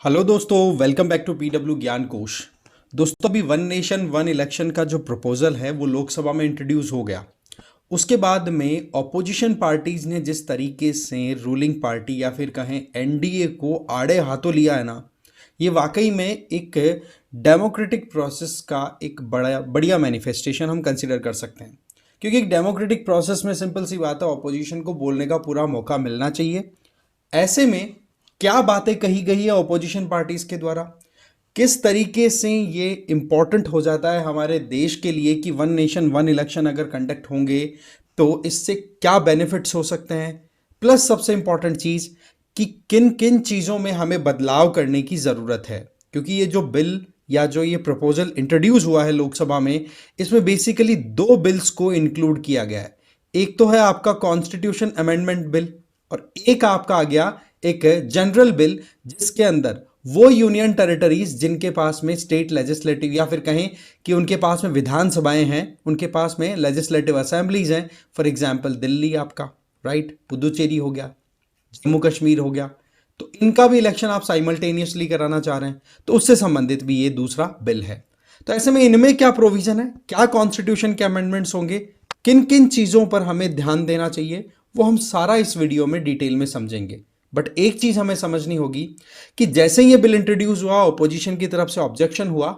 Hello दोस्तों, welcome back to PW ज्ञान कोश। दोस्तों, अभी वन नेशन वन इलेक्शन का जो प्रपोजल है वो लोकसभा में इंट्रोड्यूस हो गया। उसके बाद में ऑपोजिशन पार्टीज ने जिस तरीके से रूलिंग पार्टी या फिर कहें एनडीए को आड़े हाथों लिया है ना, ये वाकई में एक डेमोक्रेटिक प्रोसेस का एक बड़ा बढ़िया मैनिफेस्टेशन हम कंसिडर कर सकते हैं। क्योंकि एक डेमोक्रेटिक प्रोसेस में सिंपल सी बात है, ऑपोजिशन को बोलने का पूरा मौका मिलना चाहिए। ऐसे में क्या बातें कही गई है ऑपोजिशन पार्टीज के द्वारा, किस तरीके से ये इम्पॉर्टेंट हो जाता है हमारे देश के लिए कि वन नेशन वन इलेक्शन अगर कंडक्ट होंगे तो इससे क्या बेनिफिट्स हो सकते हैं, प्लस सबसे इंपॉर्टेंट चीज़ कि किन किन चीज़ों में हमें बदलाव करने की ज़रूरत है। क्योंकि ये जो बिल या जो ये प्रपोजल इंट्रोड्यूस हुआ है लोकसभा में, इसमें बेसिकली दो बिल्स को इंक्लूड किया गया है। एक तो है आपका कॉन्स्टिट्यूशन अमेंडमेंट बिल और एक आपका आ गया एक जनरल बिल, जिसके अंदर वो यूनियन टेरिटरीज जिनके पास में स्टेट लेजिस्लेटिव या फिर कहें कि उनके पास में विधानसभाएं हैं, उनके पास में लेजिस्लेटिव असेंबलीज हैं। फॉर एग्जांपल दिल्ली आपका, राइट, पुदुचेरी हो गया, जम्मू कश्मीर हो गया, तो इनका भी इलेक्शन आप साइमल्टेनियसली कराना चाह रहे हैं, तो उससे संबंधित भी ये दूसरा बिल है। तो ऐसे में इनमें क्या प्रोविजन है, क्या कॉन्स्टिट्यूशन के अमेंडमेंट्स होंगे, किन किन चीज़ों पर हमें ध्यान देना चाहिए, वो हम सारा इस वीडियो में डिटेल में समझेंगे। बट एक चीज़ हमें समझनी होगी कि जैसे ये बिल इंट्रोड्यूस हुआ, ऑपोजिशन की तरफ से ऑब्जेक्शन हुआ,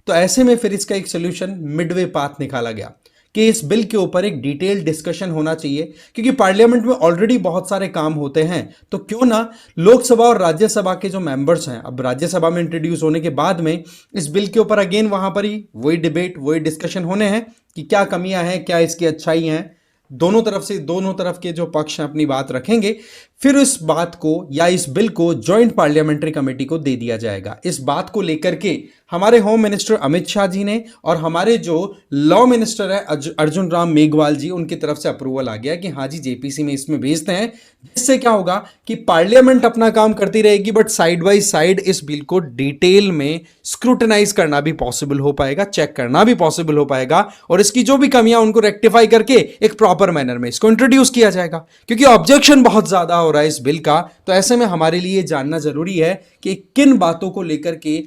तो ऐसे में फिर इसका एक सोल्यूशन मिडवे पाथ निकाला गया कि इस बिल के ऊपर एक डिटेल डिस्कशन होना चाहिए। क्योंकि पार्लियामेंट में ऑलरेडी बहुत सारे काम होते हैं, तो क्यों ना लोकसभा और राज्यसभा के जो मेंबर्स हैं, अब राज्यसभा में इंट्रोड्यूस होने के बाद में इस बिल के ऊपर अगेन वहां पर ही वही डिबेट वही डिस्कशन होने हैं कि क्या कमियां हैं, क्या इसकी अच्छाई हैं। दोनों तरफ से, दोनों तरफ के जो पक्ष हैं अपनी बात रखेंगे, फिर इस बात को या इस बिल को जॉइंट पार्लियामेंट्री कमेटी को दे दिया जाएगा। इस बात को लेकर के हमारे होम मिनिस्टर अमित शाह जी ने और हमारे जो लॉ मिनिस्टर है अर्जुन राम मेघवाल जी, उनकी तरफ से अप्रूवल आ गया कि हाँ जी जेपीसी में इसमें भेजते हैं। जिससे क्या होगा कि पार्लियामेंट अपना काम करती रहेगी, बट साइड बाई साइड इस बिल को डिटेल में स्क्रूटनाइज करना भी पॉसिबल हो पाएगा, चेक करना भी पॉसिबल हो पाएगा, और इसकी जो भी कमियां उनको रेक्टिफाई करके एक प्रॉपर मैनर में इसको इंट्रोड्यूस किया जाएगा। क्योंकि ऑब्जेक्शन बहुत ज्यादा हो रहा है इस बिल का, तो ऐसे में हमारे लिए जानना जरूरी है कि किन बातों को लेकर के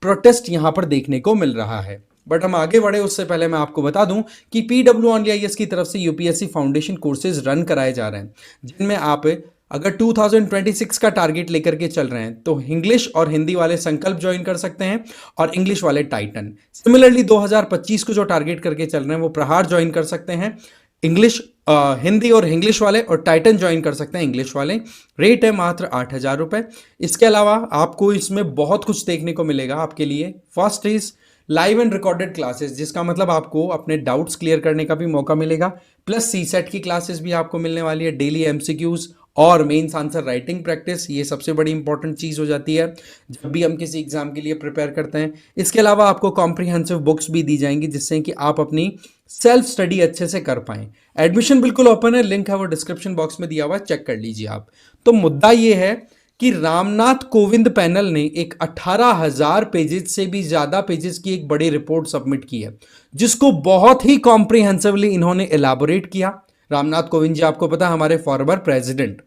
प्रोटेस्ट यहां पर देखने को मिल रहा है। बट हम आगे बढ़े उससे पहले मैं आपको बता दूं कि पीडब्ल्यू ऑनली आईएएस की तरफ से यूपीएससी फाउंडेशन कोर्सेज रन कराए जा रहे हैं, जिनमें आप अगर 2026 का टारगेट लेकर के चल रहे हैं तो इंग्लिश और हिंदी वाले संकल्प ज्वाइन कर सकते हैं और इंग्लिश वाले टाइटन। सिमिलरली 2025 को जो टारगेट करके चल रहे हैं वो प्रहार ज्वाइन कर सकते हैं, इंग्लिश हिंदी और इंग्लिश वाले, और टाइटन ज्वाइन कर सकते हैं इंग्लिश वाले। रेट है मात्र 8,000 रुपये। इसके अलावा आपको इसमें बहुत कुछ देखने को मिलेगा आपके लिए। First is live and recorded classes, जिसका मतलब आपको अपने डाउट्स क्लियर करने का भी मौका मिलेगा, प्लस सी सेट की क्लासेस भी आपको मिलने वाली है, डेली एमसीक्यूज और मेंस आंसर राइटिंग प्रैक्टिस। ये सबसे बड़ी इंपॉर्टेंट चीज़ हो जाती है जब भी हम किसी एग्जाम के लिए प्रिपेयर करते हैं। इसके अलावा आपको कॉम्प्रिहेंसिव बुक्स भी दी जाएंगी, जिससे कि आप अपनी सेल्फ स्टडी अच्छे से कर पाएं। एडमिशन बिल्कुल ओपन है, लिंक है वो डिस्क्रिप्शन बॉक्स में दिया हुआ है, चेक कर लीजिए आप। तो मुद्दा ये है कि रामनाथ कोविंद पैनल ने एक 18,000 पेजेस से भी ज्यादा पेजेस की एक बड़ी रिपोर्ट सबमिट की है, जिसको बहुत ही कॉम्प्रिहेंसिवली इन्होंने एलाबोरेट किया। रामनाथ कोविंद जी आपको पता है हमारे फॉर्मर प्रेसिडेंट,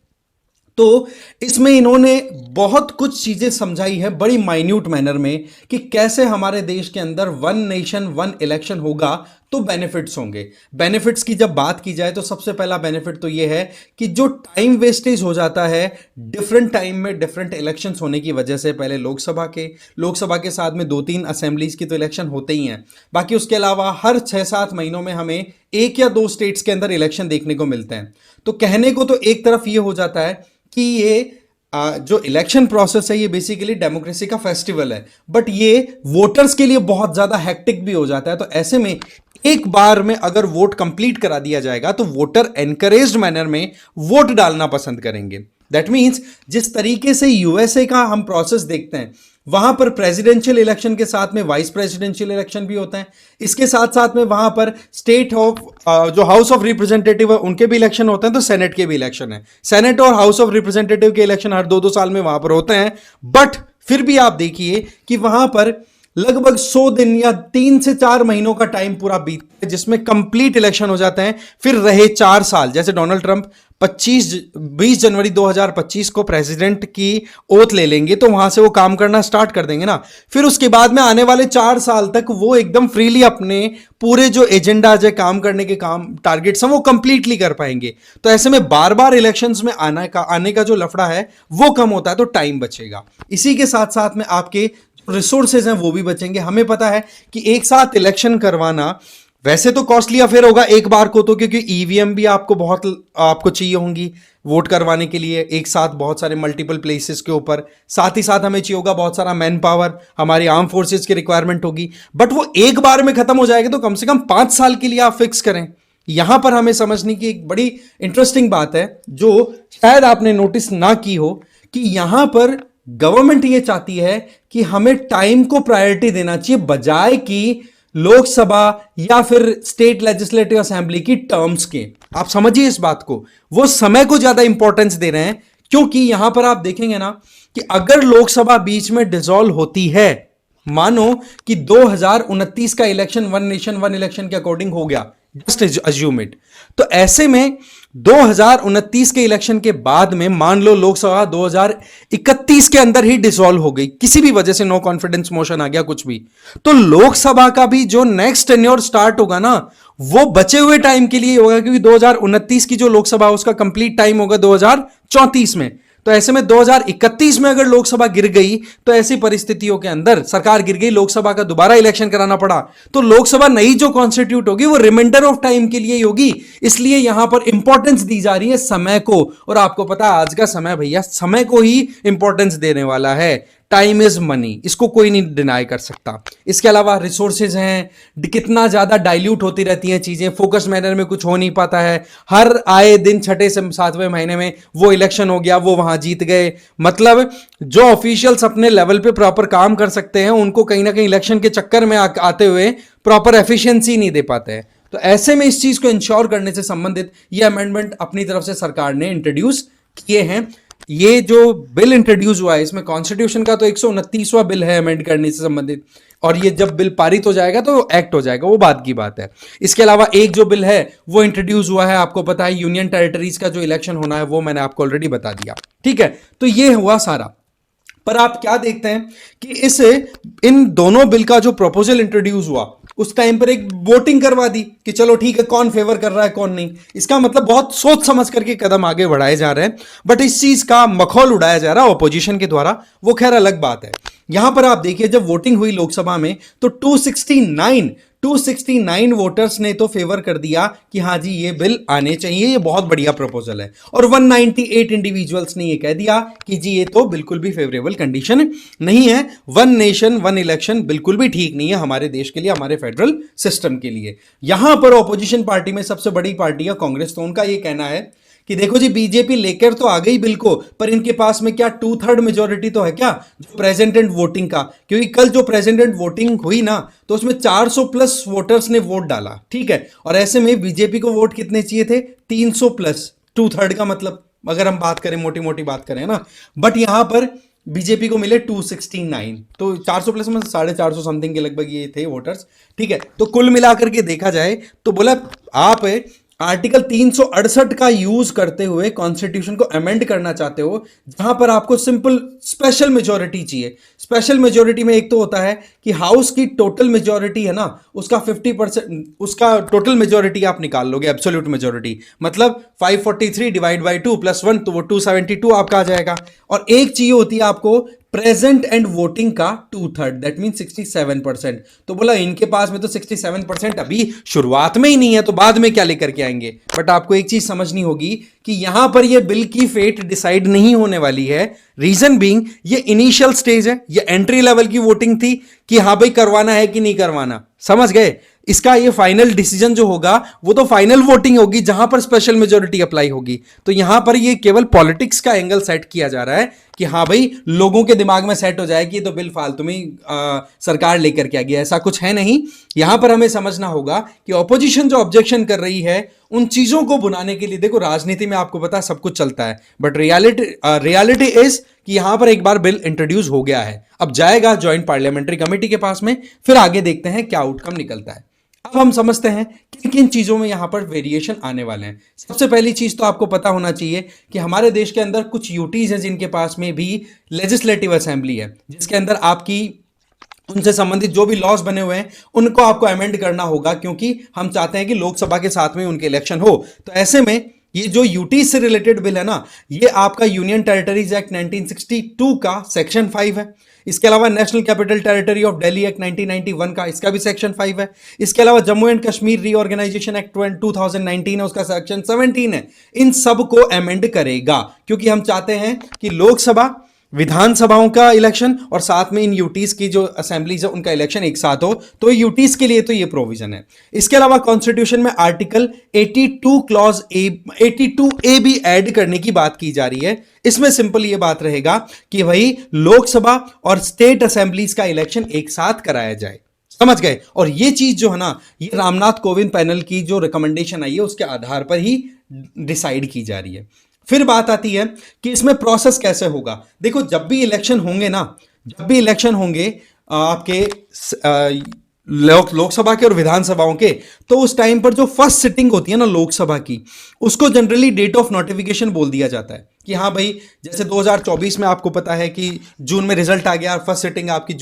तो इसमें इन्होंने बहुत कुछ चीजें समझाई है बड़ी माइन्यूट मैनर में कि कैसे हमारे देश के अंदर वन नेशन वन इलेक्शन होगा तो बेनिफिट्स होंगे। बेनिफिट्स की जब बात की जाए तो सबसे पहला बेनिफिट तो यह है कि जो टाइम वेस्टेज हो जाता है डिफरेंट टाइम में डिफरेंट इलेक्शंस होने की वजह से, पहले लोकसभा के साथ में 2-3 असेंबलीज की तो इलेक्शन होते ही हैं, बाकी उसके अलावा हर 6-7 महीनों में हमें 1 या 2 स्टेट्स के अंदर इलेक्शन देखने को मिलते हैं। तो कहने को तो एक तरफ ये हो जाता है कि ये जो इलेक्शन प्रोसेस है ये बेसिकली डेमोक्रेसी का फेस्टिवल है, बट ये वोटर्स के लिए बहुत ज्यादा हेक्टिक भी हो जाता है। तो ऐसे में एक बार में अगर वोट कंप्लीट करा दिया जाएगा तो वोटर एनकरेज्ड मैनर में वोट डालना पसंद करेंगे। दैट मीन्स जिस तरीके से यूएसए का हम प्रोसेस देखते हैं, वहां पर प्रेसिडेंशियल इलेक्शन के साथ में वाइस प्रेसिडेंशियल इलेक्शन भी होता है। इसके साथ साथ में वहां पर स्टेट ऑफ जो हाउस ऑफ रिप्रेजेंटेटिव है उनके भी इलेक्शन होते हैं, तो सेनेट के भी इलेक्शन है। सेनेट और हाउस ऑफ रिप्रेजेंटेटिव के इलेक्शन हर 2-2 साल में वहां पर होते हैं। बट फिर भी आप देखिए कि वहां पर लगभग 100 दिन या 3 से 4 महीनों का टाइम पूरा बीत है, जिसमें कंप्लीट इलेक्शन हो जाते हैं। फिर रहे 4 साल, जैसे डोनाल्ड ट्रंप 20 जनवरी 2025 को प्रेसिडेंट की ओथ ले लेंगे, तो वहां से वो काम करना स्टार्ट कर देंगे ना। फिर उसके बाद में आने वाले 4 साल तक वो एकदम फ्रीली अपने पूरे जो एजेंडाज है, काम करने के काम टारगेट्स हैं, वो कंप्लीटली कर पाएंगे। तो ऐसे में बार बार इलेक्शंस में आने का जो लफड़ा है वो कम होता है, तो टाइम बचेगा। इसी के साथ साथ में आपके रिसोर्सेज हैं वो भी बचेंगे। हमें पता है कि एक साथ इलेक्शन करवाना वैसे तो कॉस्टली अफेयर होगा एक बार को, तो क्योंकि ईवीएम भी आपको चाहिए होंगी वोट करवाने के लिए, एक साथ बहुत सारे मल्टीपल प्लेसेस के ऊपर। साथ ही साथ हमें चाहिए होगा बहुत सारा मैन पावर, हमारी आर्म फोर्सेस की रिक्वायरमेंट होगी। बट वो एक बार में खत्म हो जाएगा, तो कम से कम 5 साल के लिए आप फिक्स करें। यहां पर हमें समझने की एक बड़ी इंटरेस्टिंग बात है, जो शायद आपने नोटिस ना की हो, कि यहां पर गवर्नमेंट ये चाहती है कि हमें टाइम को प्रायोरिटी देना चाहिए, बजाय कि लोकसभा या फिर स्टेट लेजिस्लेटिव असेंबली की टर्म्स के। आप समझिए इस बात को, वो समय को ज्यादा इंपॉर्टेंस दे रहे हैं। क्योंकि यहां पर आप देखेंगे ना कि अगर लोकसभा बीच में डिसॉल्व होती है, मानो कि 2029 का election one nation one election के अकॉर्डिंग हो गया, जस्ट अज्यूम इट, तो ऐसे में 2029 के इलेक्शन के बाद में मान लो लोकसभा 2031 के अंदर ही डिसॉल्व हो गई, किसी भी वजह से नो कॉन्फिडेंस मोशन आ गया, कुछ भी, तो लोकसभा का भी जो नेक्स्ट टेन्योर स्टार्ट होगा ना, वो बचे हुए टाइम के लिए होगा, क्योंकि 2029 की जो लोकसभा उसका कंप्लीट टाइम होगा 2034 में। तो ऐसे में 2031 में अगर लोकसभा गिर गई, तो ऐसी परिस्थितियों के अंदर सरकार गिर गई, लोकसभा का दोबारा इलेक्शन कराना पड़ा, तो लोकसभा नई जो कॉन्स्टिट्यूट होगी वो रिमाइंडर ऑफ टाइम के लिए ही होगी। इसलिए यहां पर इंपॉर्टेंस दी जा रही है समय को। और आपको पता है आज का समय भैया समय को ही इंपॉर्टेंस देने वाला है। टाइम इज मनी, इसको कोई नहीं डिनाई कर सकता। इसके अलावा रिसोर्सेज हैं, कितना ज्यादा डाइल्यूट होती रहती हैं चीजें, फोकस मैनर में कुछ हो नहीं पाता है। हर आए दिन 6 से 7वें महीने में वो इलेक्शन हो गया, वो वहां जीत गए। मतलब जो ऑफिशियल्स अपने लेवल पे प्रॉपर काम कर सकते हैं, उनको कहीं ना कहीं इलेक्शन के चक्कर में आते हुए प्रॉपर एफिशिएंसी नहीं दे पाते हैं। तो ऐसे में इस चीज को इंश्योर करने से संबंधित ये अमेंडमेंट अपनी तरफ से सरकार ने इंट्रोड्यूस किए हैं। ये जो बिल इंट्रोड्यूस हुआ है, इसमें कॉन्स्टिट्यूशन का तो 129वां बिल है अमेंड करने से संबंधित, और ये जब बिल पारित हो जाएगा तो एक्ट हो जाएगा, वो बात की बात है। इसके अलावा एक जो बिल है वो इंट्रोड्यूस हुआ है, आपको पता है यूनियन टेरिटरीज का जो इलेक्शन होना है वो मैंने आपको ऑलरेडी बता दिया, ठीक है। तो ये हुआ सारा। पर आप क्या देखते हैं कि इन दोनों बिल का जो प्रपोजल इंट्रोड्यूस हुआ, उस टाइम पर एक वोटिंग करवा दी कि चलो ठीक है, कौन फेवर कर रहा है कौन नहीं। इसका मतलब बहुत सोच समझ करके कदम आगे बढ़ाए जा रहे हैं, बट इस चीज का मखौल उड़ाया जा रहा है ऑपोजिशन के द्वारा, वो खैर अलग बात है। यहां पर आप देखिए, जब वोटिंग हुई लोकसभा में तो 269 वोटर्स ने तो फेवर कर दिया कि हाँ जी ये बिल आने चाहिए, ये बहुत बढ़िया प्रपोजल है, और 198 इंडिविजुअल्स ने ये कह दिया कि जी ये तो बिल्कुल भी फेवरेबल कंडीशन नहीं है, वन नेशन वन इलेक्शन बिल्कुल भी ठीक नहीं है हमारे देश के लिए, हमारे फेडरल सिस्टम के लिए। यहां पर ऑपोजिशन पार्टी में सबसे बड़ी पार्टी है कांग्रेस, तो उनका ये कहना है कि देखो जी बीजेपी लेकर तो आ गई बिल को, पर इनके पास में क्या 2/3 मेजोरिटी तो है क्या जो प्रेसिडेंट वोटिंग का, क्योंकि कल जो प्रेसिडेंट वोटिंग हुई ना तो उसमें 400 प्लस वोटर्स ने वोट डाला, ठीक है। और ऐसे में बीजेपी को वोट कितने चाहिए थे, 300 प्लस, 2/3 का मतलब अगर हम बात करें, मोटी मोटी बात करें ना, बट यहां पर बीजेपी को मिले 269, तो 400 प्लस में 450 समथिंग के लगभग ये थे वोटर्स, ठीक है। तो कुल मिलाकर के देखा जाए तो बोला आप आर्टिकल 368 का यूज करते हुए कॉन्स्टिट्यूशन को अमेंड करना चाहते हो, जहां पर आपको सिंपल स्पेशल मेजोरिटी चाहिए। स्पेशल मेजोरिटी में एक तो होता है कि हाउस की टोटल मेजोरिटी है ना, उसका 50%, उसका टोटल मेजोरिटी आप निकाल लोगे, एब्सोल्यूट मेजोरिटी, मतलब 543 डिवाइड बाई 2 + 1 तो वो 272 आपका आ जाएगा। और एक चाहिए होती है आपको प्रेजेंट एंड वोटिंग का 2/3, दैट मीन 67%। तो बोला इनके पास में तो 67% अभी शुरुआत में ही नहीं है, तो बाद में क्या लेकर के आएंगे। बट आपको एक चीज समझनी होगी कि यहां पर ये बिल की फेट डिसाइड नहीं होने वाली है। रीजन बीइंग ये इनिशियल स्टेज है, ये एंट्री लेवल की वोटिंग थी कि हाँ भाई करवाना है कि नहीं करवाना, समझ गए। इसका ये फाइनल डिसीजन जो होगा वो तो फाइनल वोटिंग होगी, जहां पर स्पेशल मेजोरिटी अप्लाई होगी। तो यहां पर ये केवल पॉलिटिक्स का एंगल सेट किया जा रहा है कि हाँ भाई लोगों के दिमाग में सेट हो जाए कि तो बिल फालतू में सरकार लेकर के आ गई, ऐसा कुछ है नहीं। यहां पर हमें समझना होगा कि ऑपोजिशन जो ऑब्जेक्शन कर रही है उन चीजों को बुलाने के लिए, देखो राजनीति में आपको पता है सब कुछ चलता है, बट रियलिटी इज कि यहां पर एक बार बिल इंट्रोड्यूस हो गया है, अब जाएगा ज्वाइंट पार्लियामेंट्री कमेटी के पास में, फिर आगे देखते हैं क्या आउटकम निकलता है। अब हम समझते हैं किन किन चीजों में यहां पर वेरिएशन आने वाले हैं। सबसे पहली चीज तो आपको पता होना चाहिए कि हमारे देश के अंदर कुछ यूटीज हैं जिनके पास में भी लेजिस्लेटिव असेंबली है, जिसके अंदर आपकी उनसे संबंधित जो भी लॉज बने हुए हैं उनको आपको अमेंड करना होगा, क्योंकि हम चाहते हैं कि लोकसभा के साथ में उनके इलेक्शन हो। तो ऐसे में ये जो यूटी से रिलेटेड बिल है ना, ये आपका यूनियन टेरिटरीज एक्ट 1962 का सेक्शन 5 है। इसके अलावा national capital territory of Delhi act 1991 का, इसका भी सेक्शन 5 है। इसके अलावा Jammu and Kashmir reorganisation act 2019 है, उसका सेक्शन 17 है। इन सब को अमेंड करेगा, क्योंकि हम चाहते हैं कि लोकसभा, विधानसभाओं का इलेक्शन और साथ में इन यूटीज की जो असेंबलीज है उनका इलेक्शन एक साथ हो। तो यूटीज के लिए तो ये प्रोविजन है। इसके अलावा कॉन्स्टिट्यूशन में आर्टिकल 82 ए भी ऐड करने की बात की जा रही है। इसमें सिंपल ये बात रहेगा कि भाई लोकसभा और स्टेट असेंबलीज का इलेक्शन एक साथ कराया जाए, समझ गए। और ये चीज जो है ना, ये रामनाथ कोविंद पैनल की जो रिकमेंडेशन आई है उसके आधार पर ही डिसाइड की जा रही है। फिर बात आती है कि इसमें प्रोसेस कैसे होगा। देखो जब भी इलेक्शन होंगे ना, जब भी इलेक्शन होंगे आपके लोकसभा के और विधानसभाओं के, तो उस टाइम पर जो फर्स्ट सिटिंग होती है ना लोकसभा की, उसको जनरली डेट ऑफ नोटिफिकेशन बोल दिया जाता है कि हाँ भाई, जैसे 2024 में आपको पता है कि जून में रिजल्ट आ गया, फर्स्ट सिटिंग आपकी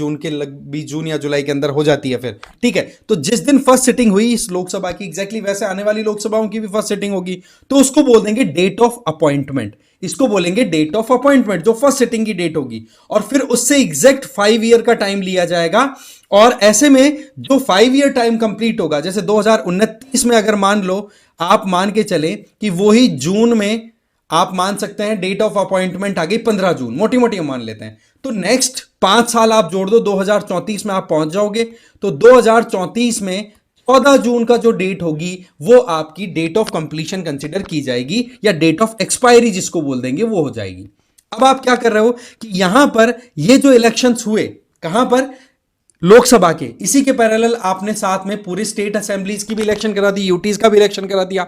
जून या जुलाई के अंदर हो जाती है फिर, ठीक है। तो जिस दिन फर्स्ट सिटिंग हुई इस लोकसभा की, एग्जैक्टली वैसे आने वाली लोकसभाओं की भी फर्स्ट सिटिंग होगी, तो उसको बोल देंगे डेट ऑफ अपॉइंटमेंट। इसको बोलेंगे डेट ऑफ अपॉइंटमेंट, जो फर्स्ट सिटिंग की डेट होगी, और फिर उससे एग्जैक्ट 5 ईयर का टाइम लिया जाएगा। और ऐसे में जो 5 ईयर टाइम कंप्लीट होगा, जैसे 2029 में अगर मान लो, आप मान के चले कि वही जून में आप मान सकते हैं डेट ऑफ अपॉइंटमेंट आ गई 15 जून, मोटी मोटी मान लेते हैं, तो नेक्स्ट 5 साल आप जोड़ दो, 2034 में आप पहुंच जाओगे। तो 2034 में 14 जून का जो डेट होगी वो आपकी डेट ऑफ कंप्लीशन कंसिडर की जाएगी, या डेट ऑफ एक्सपायरी जिसको बोल देंगे वो हो जाएगी। अब आप क्या कर रहे हो कि यहां पर ये जो इलेक्शंस हुए, कहां पर, लोकसभा के, इसी के पैरेलल आपने साथ में पूरी स्टेट असेंबलीज की भी इलेक्शन करा दी, यूटीज का भी इलेक्शन करा दिया।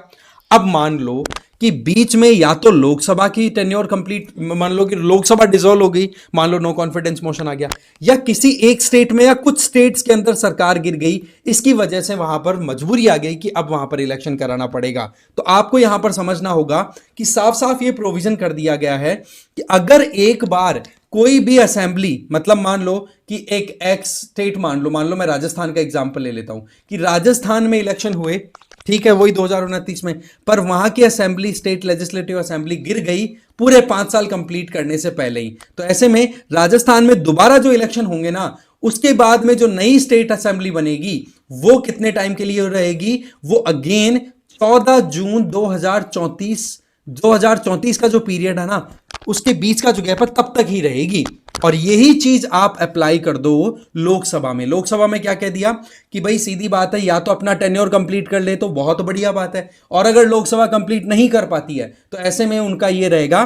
अब मान लो कि बीच में या तो लोकसभा की टेन्योर कंप्लीट, मान लो कि लोकसभा डिसॉल्व हो गई, मान लो नो कॉन्फिडेंस मोशन आ गया, या किसी एक स्टेट में या कुछ स्टेट्स के अंदर सरकार गिर गई, इसकी वजह से वहां पर मजबूरी आ गई कि अब वहां पर इलेक्शन कराना पड़ेगा। तो आपको यहां पर समझना होगा कि साफ साफ ये प्रोविजन कर दिया गया है कि अगर एक बार कोई भी असेंबली, मतलब मान लो कि एक एक्स स्टेट, मान लो मैं राजस्थान का एग्जांपल ले लेता हूं कि राजस्थान में इलेक्शन हुए, ठीक है, वही 2029 में, पर वहां की असेंबली, स्टेट लेजिस्लेटिव असेंबली गिर गई पूरे 5 साल कंप्लीट करने से पहले ही। तो ऐसे में राजस्थान में दोबारा जो इलेक्शन होंगे ना, उसके बाद में जो नई स्टेट असेंबली बनेगी वो कितने टाइम के लिए रहेगी, वो अगेन 14 जून 2034 का जो पीरियड है ना, उसके बीच का जो गैप है तब तक ही रहेगी। और यही चीज आप अप्लाई कर दो लोकसभा में। लोकसभा में क्या कह दिया कि भाई सीधी बात है, या तो अपना टेन्योर कंप्लीट कर ले तो बहुत बढ़िया बात है, और अगर लोकसभा कंप्लीट नहीं कर पाती है तो ऐसे में उनका ये रहेगा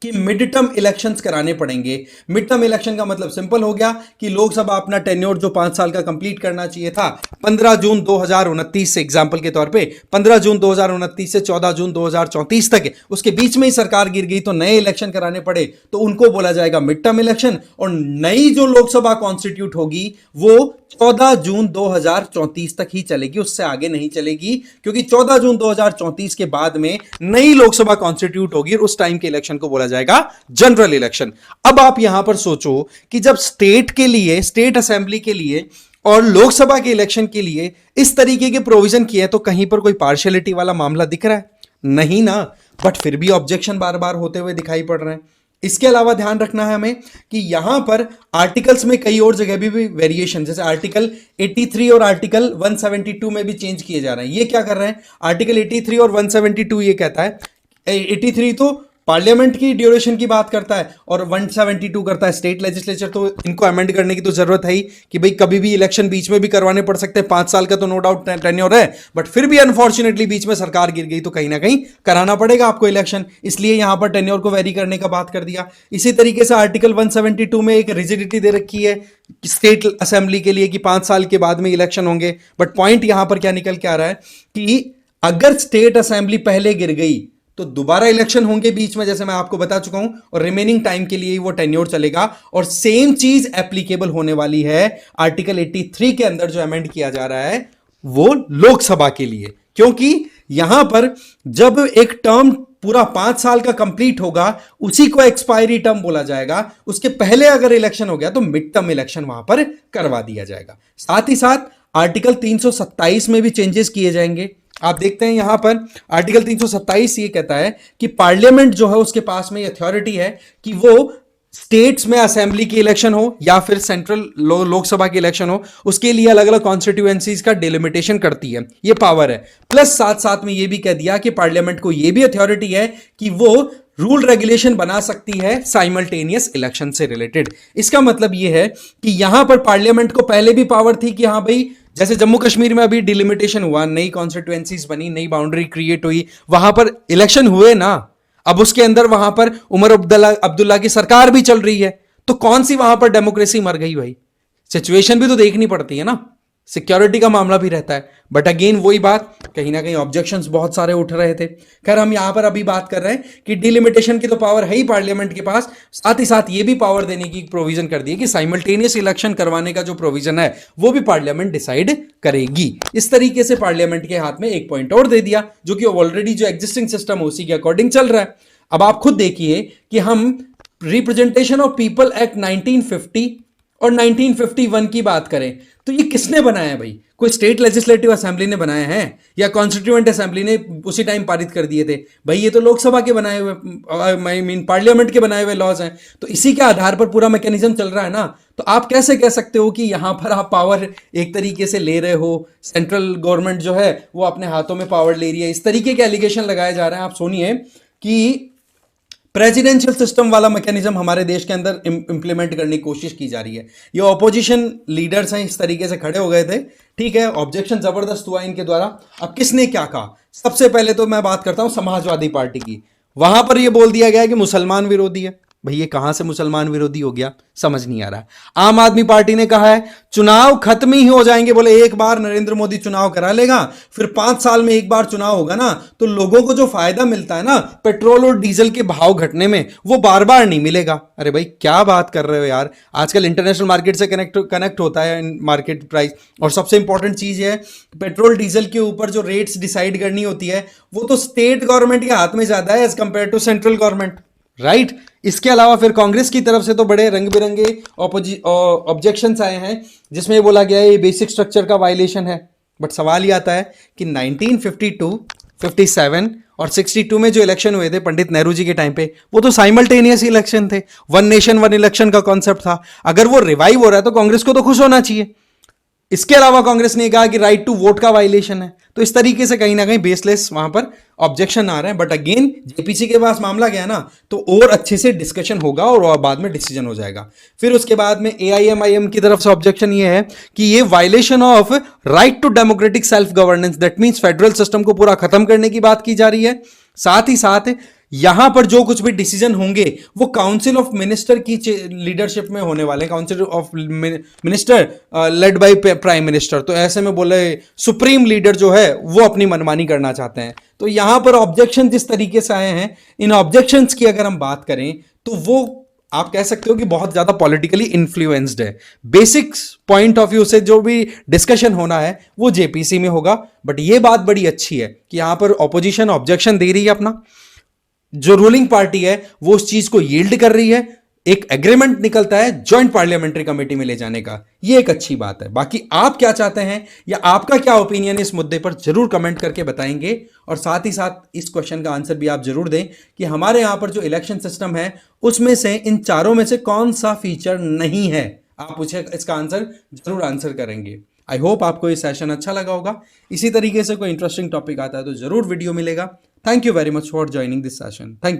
कि मिड टर्म इलेक्शंस कराने पड़ेंगे। मिड टर्म इलेक्शन का मतलब सिंपल हो गया कि लोकसभा अपना टेन्योर जो 5 साल का कंप्लीट करना चाहिए था 15 जून 2029 से, एग्जांपल के तौर पे 15 जून 2029 से 14 जून 2034 तक है, उसके बीच में ही सरकार गिर गई तो नए इलेक्शन कराने पड़े, तो उनको बोला जाएगा मिड टर्म इलेक्शन। और नई जो लोकसभा कॉन्स्टिट्यूट होगी वो 14 जून 2034 तक ही चलेगी, उससे आगे नहीं चलेगी, क्योंकि 14 जून 2034 के बाद में नई लोकसभा कॉन्स्टिट्यूट होगी और उस टाइम के इलेक्शन को बोला जाएगा जनरल इलेक्शन। अब आप यहां पर सोचो कि जब स्टेट के लिए, स्टेट असेंबली के लिए और लोकसभा के इलेक्शन के लिए इस तरीके के प्रोविजन किए, तो कहीं पर कोई पार्शियलिटी वाला मामला दिख रहा है? नहीं ना, बट फिर भी ऑब्जेक्शन बार बार होते हुए दिखाई पड़ रहे हैं। इसके अलावा ध्यान रखना है हमें कि यहां पर आर्टिकल्स में कई और जगह भी वेरिएशन, जैसे आर्टिकल 83 और आर्टिकल 172 में भी चेंज किए जा रहे हैं। ये क्या कर रहे हैं, आर्टिकल 83 और 172 ये कहता है, 83 तो पार्लियामेंट की ड्यूरेशन की बात करता है और 172 करता है स्टेट लेजिस्लेचर। तो इनको अमेंड करने की तो जरूरत है ही कि भाई कभी भी इलेक्शन बीच में भी करवाने पड़ सकते हैं, 5 साल का तो नो डाउट टेन्योर है, बट फिर भी अनफॉर्चुनेटली बीच में सरकार गिर गई तो कहीं ना कहीं कराना पड़ेगा आपको इलेक्शन, इसलिए यहां पर टेन्योर को वेरी करने का बात कर दिया। इसी तरीके से आर्टिकल 172 में एक रिजिडिटी दे रखी है स्टेट असेंबली के लिए कि 5 साल के बाद में इलेक्शन होंगे, बट पॉइंट यहां पर क्या निकल के आ रहा है कि अगर स्टेट असेंबली पहले गिर गई तो दोबारा इलेक्शन होंगे बीच में, जैसे मैं आपको बता चुका हूं, और रिमेनिंग टाइम के लिए ही वो टेन्योर चलेगा। और सेम चीज एप्लीकेबल होने वाली है आर्टिकल 83 के अंदर जो अमेंड किया जा रहा है वो लोकसभा के लिए, क्योंकि यहां पर जब एक टर्म पूरा 5 साल का कंप्लीट होगा उसी को एक्सपायरी टर्म बोला जाएगा। उसके पहले अगर इलेक्शन हो गया तो मिड टर्म इलेक्शन वहां पर करवा दिया जाएगा। साथ ही साथ आर्टिकल 327 में भी चेंजेस किए जाएंगे। आप देखते हैं यहां पर आर्टिकल 327 ये कहता है कि पार्लियामेंट जो है उसके पास में अथॉरिटी है कि वो स्टेट्स में असेंबली की इलेक्शन हो या फिर सेंट्रल लोकसभा की इलेक्शन हो, उसके लिए अलग अलग कॉन्स्टिट्यूएंसीज का डिलिमिटेशन करती है, ये पावर है। प्लस साथ साथ में ये भी कह दिया कि पार्लियामेंट को ये भी अथॉरिटी है कि वो रूल रेगुलेशन बना सकती है साइमल्टेनियस इलेक्शन से रिलेटेड। इसका मतलब ये है कि यहां पर पार्लियामेंट को पहले भी पावर थी कि हाँ भाई, जैसे जम्मू कश्मीर में अभी डिलिमिटेशन हुआ, नई कॉन्स्टिट्यूएंसीज बनी, नई बाउंड्री क्रिएट हुई, वहां पर इलेक्शन हुए ना, अब उसके अंदर वहां पर उमर अब्दुल्ला की सरकार भी चल रही है, तो कौन सी वहां पर डेमोक्रेसी मर गई भाई? सिचुएशन भी तो देखनी पड़ती है ना, सिक्योरिटी का मामला भी रहता है। बट अगेन वही बात, कहीं ना कहीं ऑब्जेक्शंस बहुत सारे उठ रहे थे। खैर हम यहां पर अभी बात कर रहे हैं कि डिलिमिटेशन की तो पावर है ही पार्लियामेंट के पास, साथ ही साथ ये भी पावर देने की प्रोविजन कर दी है कि साइमल्टेनियस इलेक्शन करवाने का जो प्रोविजन है वो भी पार्लियामेंट डिसाइड करेगी। इस तरीके से पार्लियामेंट के हाथ में एक पॉइंट और दे दिया, जो कि ऑलरेडी जो एग्जिस्टिंग सिस्टम है उसी के अकॉर्डिंग चल रहा है। अब आप खुद देखिए कि हम रिप्रेजेंटेशन ऑफ पीपल एक्ट 1950 और 1951 की बात करें तो ये किसने बनाया है भाई? कोई स्टेट लेजिस्लेटिव असेंबली ने बनाया है या कॉन्स्टिट्यूएंट असेंबली ने उसी टाइम पारित कर दिए थे? भाई ये तो लोकसभा के बनाए हुए, आई मीन पार्लियामेंट के बनाए हुए लॉज हैं, तो इसी के आधार पर पूरा मैकेनिज्म चल रहा है ना। तो आप कैसे कह सकते हो कि यहां पर आप पावर एक तरीके से ले रहे हो, सेंट्रल गवर्नमेंट जो है वो अपने हाथों में पावर ले रही है? इस तरीके के एलिगेशन लगाए जा रहे हैं। आप सुनिए कि प्रेसिडेंशियल सिस्टम वाला मैकेनिज्म हमारे देश के अंदर इंप्लीमेंट करने की कोशिश की जा रही है। ये ऑपोजिशन लीडर्स हैं इस तरीके से खड़े हो गए थे, ठीक है, ऑब्जेक्शन जबरदस्त हुआ इनके द्वारा। अब किसने क्या कहा? सबसे पहले तो मैं बात करता हूं समाजवादी पार्टी की। वहां पर यह बोल दिया गया कि मुसलमान विरोधी है। भाई ये कहां से मुसलमान विरोधी हो गया, समझ नहीं आ रहा। आम आदमी पार्टी ने कहा है चुनाव खत्म ही हो जाएंगे, बोले एक बार नरेंद्र मोदी चुनाव करा लेगा, फिर 5 साल में एक बार चुनाव होगा ना, तो लोगों को जो फायदा मिलता है ना पेट्रोल और डीजल के भाव घटने में, वो बार बार नहीं मिलेगा। अरे भाई क्या बात कर रहे हो यार, आजकल इंटरनेशनल मार्केट से कनेक्ट होता है मार्केट प्राइस। और सबसे इंपॉर्टेंट चीज है, पेट्रोल डीजल के ऊपर जो रेट्स डिसाइड करनी होती है वो तो स्टेट गवर्नमेंट के हाथ में ज्यादा है as compare to central government, right. इसके अलावा फिर कांग्रेस की तरफ से तो बड़े रंग बिरंगे ऑब्जेक्शंस आए हैं, जिसमें बोला गया है ये बेसिक स्ट्रक्चर का वायलेशन है। बट सवाल ये आता है कि 1952, 57 और 62 में जो इलेक्शन हुए थे पंडित नेहरू जी के टाइम पे, वो तो साइमल्टेनियस इलेक्शन थे, वन नेशन वन इलेक्शन का कॉन्सेप्ट था। अगर वो रिवाइव हो रहा है तो कांग्रेस को तो खुश होना चाहिए। इसके अलावा कांग्रेस ने कहा कि राइट टू वोट का वायलेशन है। तो इस तरीके से कहीं ना कहीं बेसलेस वहां पर ऑब्जेक्शन आ रहे हैं। बट अगेन जेपीसी के पास मामला गया ना तो और अच्छे से डिस्कशन होगा और बाद में डिसीजन हो जाएगा। फिर उसके बाद में एआईएमआईएम की तरफ से ऑब्जेक्शन ये है कि ये violation of right to democratic self governance, that means federal system को पूरा खत्म करने की बात की जा रही है। साथ ही साथ यहां पर जो कुछ भी डिसीजन होंगे वो काउंसिल ऑफ मिनिस्टर की लीडरशिप में होने वाले, council of minister led by prime minister. तो ऐसे में बोले सुप्रीम लीडर जो है वो अपनी मनमानी करना चाहते हैं। तो यहां पर ऑब्जेक्शन जिस तरीके से आए हैं, इन ऑब्जेक्शंस की अगर हम बात करें तो वो आप कह सकते हो कि बहुत ज्यादा पॉलिटिकली इन्फ्लुएंस्ड है। बेसिक पॉइंट ऑफ व्यू से जो भी डिस्कशन होना है वो जेपीसी में होगा। बट ये बात बड़ी अच्छी है कि यहां पर ऑपोजिशन ऑब्जेक्शन दे रही है, अपना जो रूलिंग पार्टी है वो उस चीज को यील्ड कर रही है, एक एग्रीमेंट निकलता है जॉइंट पार्लियामेंट्री कमेटी में ले जाने का। ये एक अच्छी बात है। बाकी आप क्या चाहते हैं या आपका क्या ओपिनियन इस मुद्दे पर जरूर कमेंट करके बताएंगे। और साथ ही साथ इस क्वेश्चन का आंसर भी आप जरूर दें कि हमारे यहां पर जो इलेक्शन सिस्टम है उसमें से इन चारों में से कौन सा फीचर नहीं है। आप मुझे इसका आंसर जरूर आंसर करेंगे। आई होप आपको ये सेशन अच्छा लगा होगा। इसी तरीके से कोई इंटरेस्टिंग टॉपिक आता है तो जरूर वीडियो मिलेगा। Thank you very much for joining this session. Thank you.